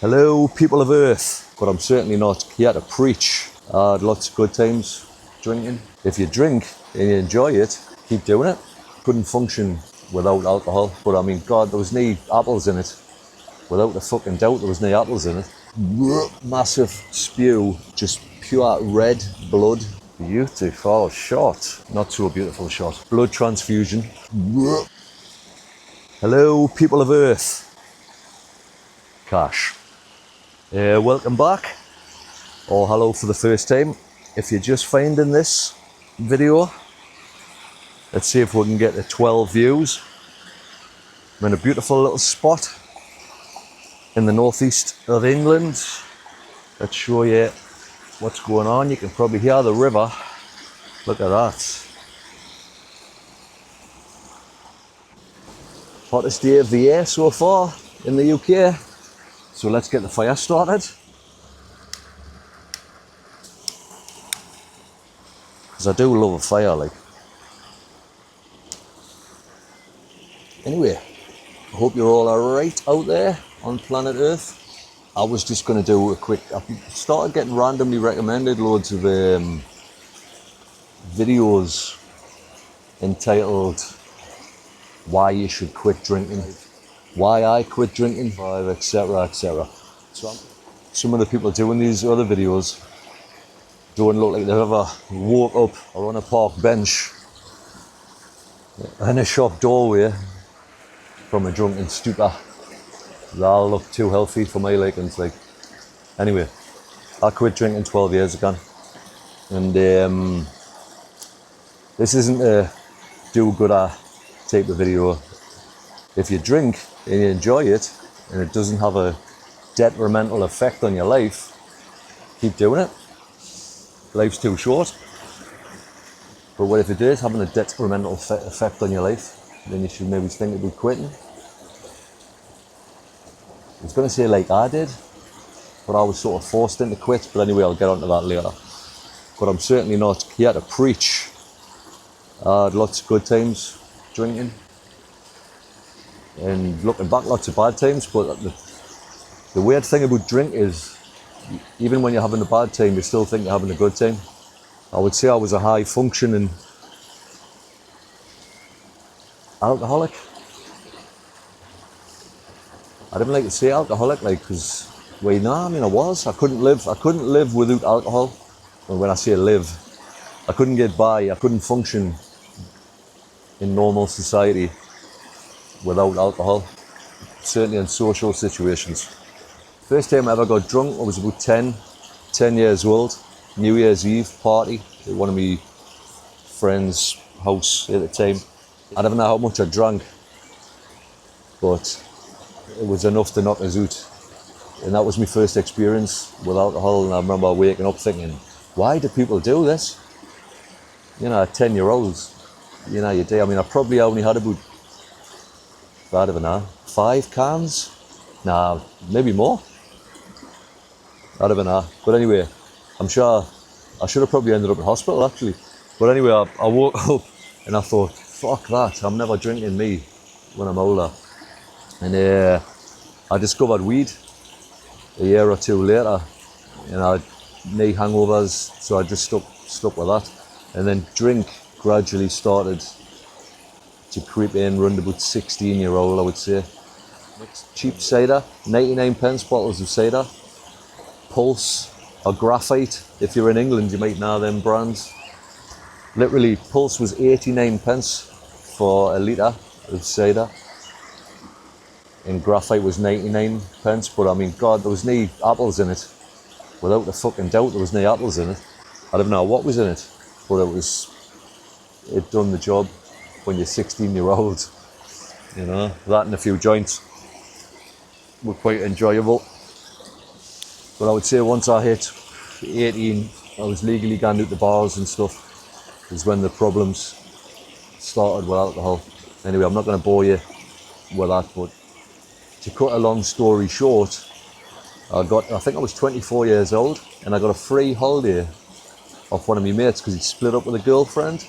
Hello, people of Earth, but I'm certainly not here to preach. I had lots of good times drinking. If you drink and you enjoy it, keep doing it. Couldn't function without alcohol, but I mean, God, there was no apples in it. Without a fucking doubt, there was no apples in it. Massive spew, just pure red blood. Beautiful shot. Not so beautiful shot. Blood transfusion. Hello, people of Earth. Cash. Welcome back, or hello for the first time. If you're just finding this video, let's see if we can get to 12 views. I'm in a beautiful little spot in the northeast of England. Let's show you what's going on. You can probably hear the river. Look at that. Hottest day of the year so far in the UK. So let's get the fire started. Because I do love a fire, like. Anyway, I hope you're all alright out there on planet Earth. I was just going to do a quick, I started getting randomly recommended loads of videos entitled Why You Should Quit Drinking, Why I Quit Drinking, etc, etc. So some of the people doing these other videos don't look like they've ever woke up or on a park bench in a shop doorway from a drunken stupor. They all look too healthy for my likings. Like, anyway, I quit drinking 12 years ago, and this isn't a do-gooder type of video. If you drink and you enjoy it and it doesn't have a detrimental effect on your life, keep doing it. Life's too short. But what if it is having a detrimental effect on your life? Then you should maybe think about quitting. I was going to say like I did, but I was sort of forced into quit. But anyway, I'll get onto that later. But I'm certainly not here to preach. I had lots of good times drinking. And looking back, lots of bad times. But the weird thing about drink is, even when you're having a bad time, you still think you're having a good time. I would say I was a high functioning alcoholic. I didn't like to say alcoholic, like, because, well, no, I mean, I was. I couldn't live without alcohol. And when I say live, I couldn't get by. I couldn't function in normal society without alcohol. Certainly in social situations. First time I ever got drunk, I was about 10 years old. New Year's Eve party at one of my friends' house at the time. I don't know how much I drank, but it was enough to knock us out. And that was my first experience with alcohol, and I remember waking up thinking, why do people do this? You know, 10-year-olds, you know, you do. I mean, I probably only had about, I don't know, 5 cans? Nah, maybe more. I don't know. But anyway, I'm sure I should have probably ended up in hospital actually. But anyway, I woke up and I thought, fuck that, I'm never drinking me when I'm older. And I discovered weed a year or two later, and I had knee hangovers, so I just stuck with that. And then drink gradually started to creep in around about 16-year-old, I would say. Cheap cider, 99 pence bottles of cider. Pulse or Graphite, if you're in England you might know them brands. Literally, Pulse was 89 pence for a litre of cider, and Graphite was 99 pence. But I mean, God, there was no apples in it. Without a fucking doubt, there was no apples in it. I don't know what was in it, but it done the job when you're 16-year-old. You know, that and a few joints were quite enjoyable. But I would say once I hit 18, I was legally going out to bars and stuff, is when the problems started with alcohol. Anyway, I'm not going to bore you with that, but to cut a long story short, I think I was 24 years old, and I got a free holiday off one of my mates because he'd split up with a girlfriend.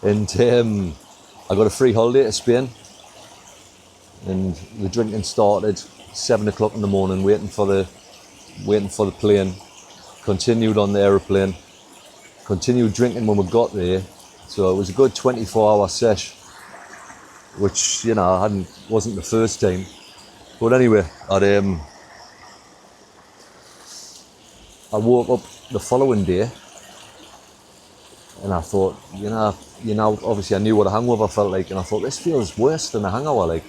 And I got a free holiday to Spain, and the drinking started 7 o'clock in the morning, waiting for the plane. Continued on the aeroplane. Continued drinking when we got there. So it was a good 24-hour sesh, which, you know, wasn't the first time. But anyway, I woke up the following day and I thought, you know, obviously I knew what a hangover felt like, and I thought, this feels worse than a hangover, like.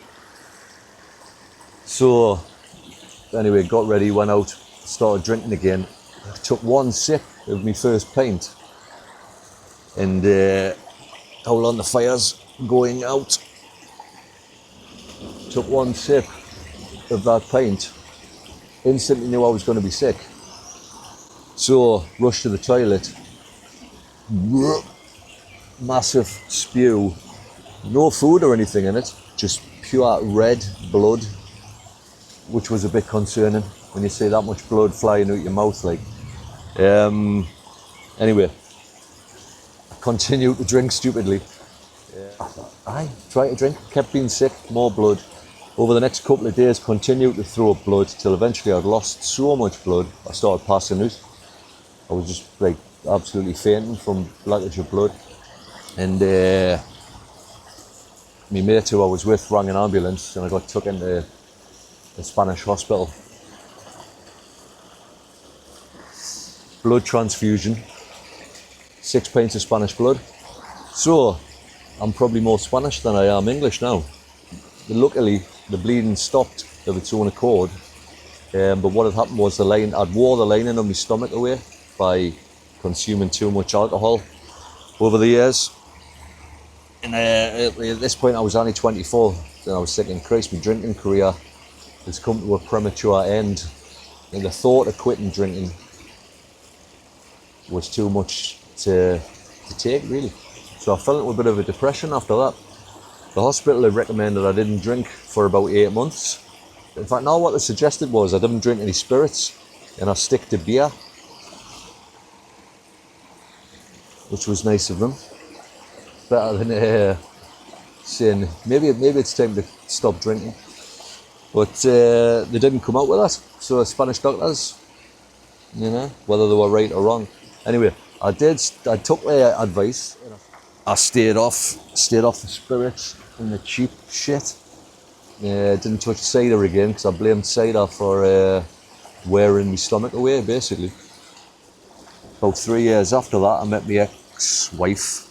So anyway, got ready, went out, started drinking again. I took one sip of my first pint, and hold on, the fire's going out. Took one sip of that pint, instantly knew I was going to be sick. So rushed to the toilet, massive spew, no food or anything in it, just pure red blood, which was a bit concerning when you see that much blood flying out your mouth, like. Anyway, I continued to drink stupidly. I tried to drink, kept being sick, more blood. Over the next couple of days, continued to throw up blood till eventually I'd lost so much blood, I started passing out. I was just like absolutely fainting from blockage of blood. And my mate who I was with rang an ambulance, and I got took into a Spanish hospital. Blood transfusion, 6 pints of Spanish blood. So I'm probably more Spanish than I am English now. Luckily, the bleeding stopped of its own accord. But what had happened was I'd wore the lining of my stomach away by consuming too much alcohol over the years. And at this point I was only 24, and I was thinking, Christ, my drinking career has come to a premature end. And the thought of quitting drinking was too much to take, really. So I fell into a bit of a depression after that. The hospital had recommended I didn't drink for about 8 months. In fact, now what they suggested was I didn't drink any spirits and I stick to beer, which was nice of them. Better than saying maybe it's time to stop drinking. But they didn't come out with that. So Spanish doctors, you know, whether they were right or wrong. Anyway, I took their advice. I stayed off the spirits and the cheap shit. Didn't touch cider again because I blamed cider for wearing my stomach away, basically. About 3 years after that, I met my ex-wife.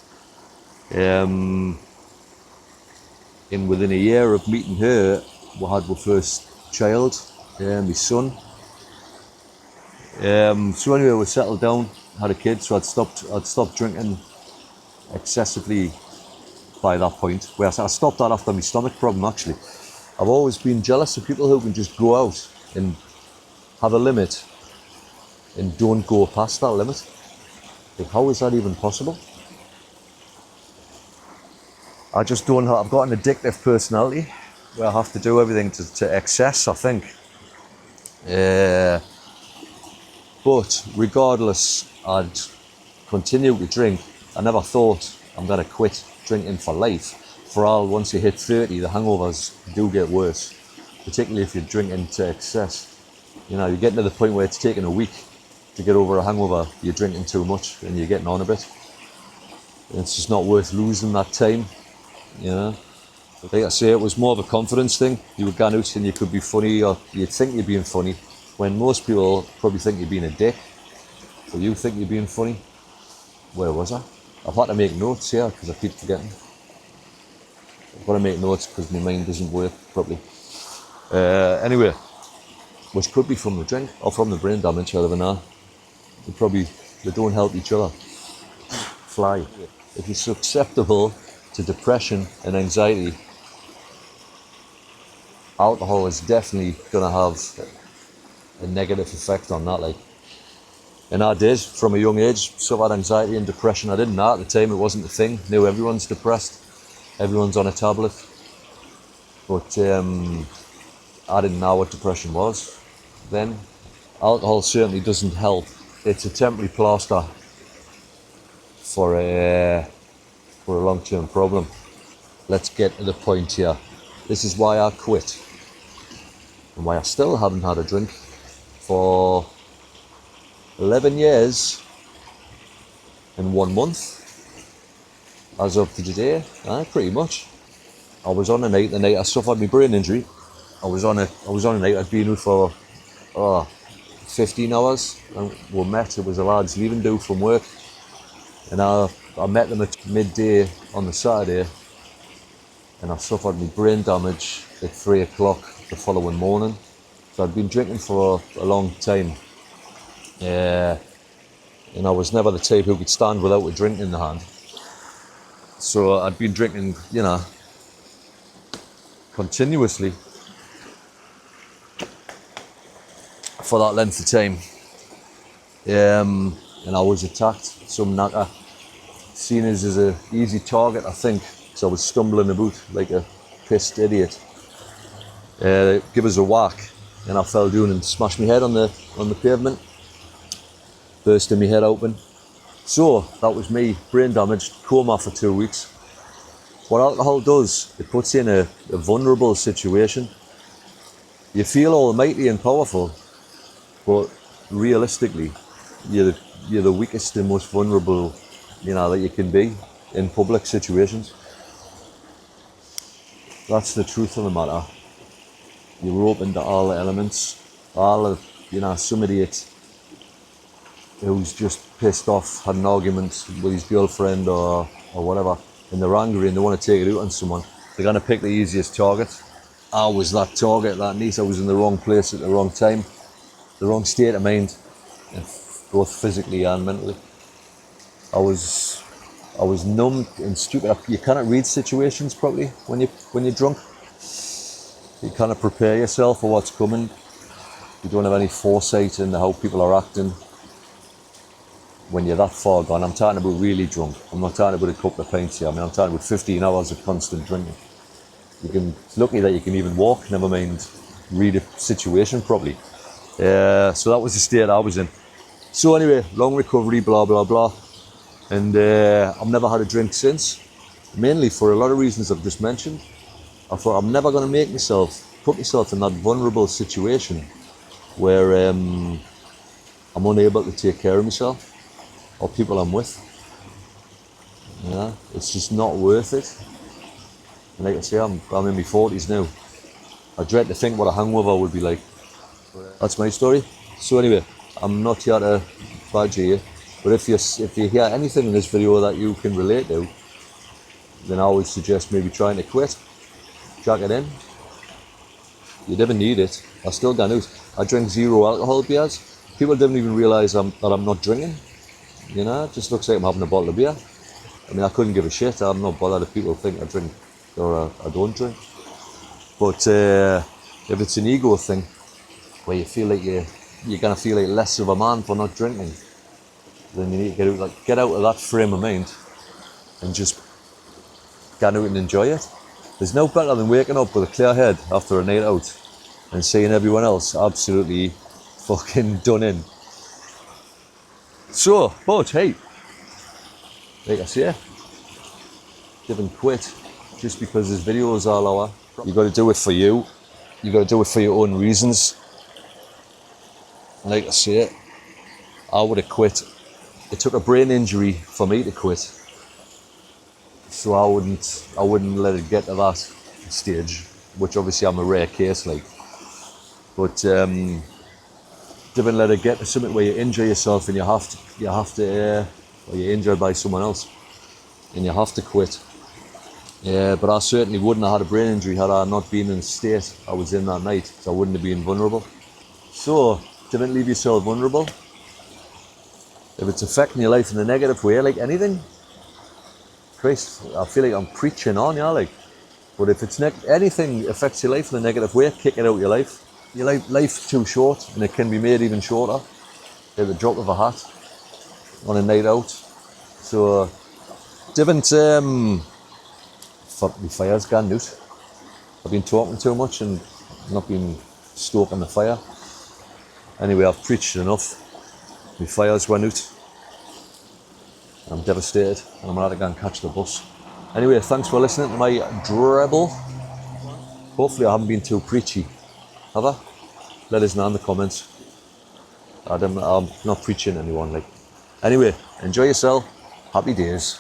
And within a year of meeting her, we had our first child, my son. So anyway, we settled down, had a kid, so I'd stopped drinking excessively by that point. Where I stopped that after my stomach problem, actually. I've always been jealous of people who can just go out and have a limit and don't go past that limit. Like, how is that even possible? I just don't have, I've got an addictive personality where I have to do everything to excess, I think. But regardless, I'd continue to drink. I never thought I'm going to quit drinking for life. For all, once you hit 30, the hangovers do get worse, particularly if you're drinking to excess. You know, you're getting to the point where it's taking a week to get over a hangover. You're drinking too much and you're getting on a bit. And it's just not worth losing that time, you know. Like I say, it was more of a confidence thing. You were going out and you could be funny, or you'd think you're being funny, when most people probably think you're being a dick. So you think you're being funny. Where was I? I've had to make notes here because I keep forgetting. I've got to make notes because my mind doesn't work properly. Anyway, which could be from the drink or from the brain damage, I don't know. They don't help each other. Fly. If you're susceptible to depression and anxiety, alcohol is definitely going to have a negative effect on that. Like, and I did, from a young age, suffered anxiety and depression. I didn't know at the time, it wasn't a thing. Knew everyone's depressed, everyone's on a tablet. But I didn't know what depression was then. Alcohol certainly doesn't help. It's a temporary plaster for a long-term problem. Let's get to the point here. This is why I quit. and why I still haven't had a drink for 11 years and 1 month as of today. Pretty much. I was on a night the night I suffered my brain injury. I was on a night I'd been out for 15 hours, and we met. It was the lads leaving do from work, and I met them at midday on the Saturday, and I suffered my brain damage at 3 o'clock the following morning. So I'd been drinking for a long time, and I was never the type who could stand without a drink in the hand. So I'd been drinking, continuously for that length of time. And I was attacked. Some knacker seen us as an easy target, I think, because I was stumbling about like a pissed idiot. Give us a whack, and I fell down and smashed my head on the pavement, bursting my head open. So that was me, brain damaged, coma for 2 weeks. What alcohol does, it puts you in a vulnerable situation. You feel almighty and powerful, but realistically, you're the weakest and most vulnerable, that you can be in public situations. That's the truth of the matter. You're open to all the elements. All of, some idiot who's just pissed off, had an argument with his girlfriend or whatever, and they're angry and they want to take it out on someone. They're going to pick the easiest target. I was that target that night. I was in the wrong place at the wrong time, the wrong state of mind, both physically and mentally. I was numb and stupid. You cannot read situations properly when you're drunk. You cannot prepare yourself for what's coming. You don't have any foresight into how people are acting when you're that far gone. I'm talking about really drunk. I'm not talking about a couple of pints here. I'm talking about 15 hours of constant drinking. It's lucky that you can even walk, never mind read a situation properly. So that was the state I was in. So anyway, long recovery, blah, blah, blah. And I've never had a drink since, mainly for a lot of reasons I've just mentioned. I thought I'm never going to put myself in that vulnerable situation where I'm unable to take care of myself or people I'm with. It's just not worth it. And like I say, I'm in my 40s now. I dread to think what a hangover would be like. That's my story. So anyway, I'm not here to badger you, but if you hear anything in this video that you can relate to, then I would suggest maybe trying to quit. Jack it in. You never need it. I still got out. I drink 0 alcohol beers. People didn't even realise that I'm not drinking. It just looks like I'm having a bottle of beer. I couldn't give a shit. I'm not bothered if people think I drink or I don't drink. But if it's an ego thing, where you feel like you're gonna feel like less of a man for not drinking, then you need to get out of that frame of mind and just get out and enjoy it. There's no better than waking up with a clear head after a night out and seeing everyone else absolutely fucking done in. So, but hey, like I say, didn't quit just because this videos are lower. You got to do it for you. You got to do it for your own reasons. Like I say, I would have quit. It took a brain injury for me to quit. So I wouldn't let it get to that stage, which obviously I'm a rare case like. But didn't let it get to something where you injure yourself and you have to, or you're injured by someone else, and you have to quit. But I certainly wouldn't have had a brain injury had I not been in the state I was in that night, so I wouldn't have been vulnerable. So don't leave yourself vulnerable. If it's affecting your life in a negative way, like anything, Christ, I feel like I'm preaching on, but if it's anything affects your life in a negative way, kick it out of your life. Your life's too short, and it can be made even shorter at the drop of a hat on a night out. So, fuck, my fire's gone out. I've been talking too much and not been stoking the fire. Anyway, I've preached enough. My fire's went out. I'm devastated, and I'm going to go and catch the bus. Anyway, thanks for listening to my dribble. Hopefully I haven't been too preachy. Have I? Let us know in the comments. I'm not preaching anyone. Like, anyway, enjoy yourself. Happy days.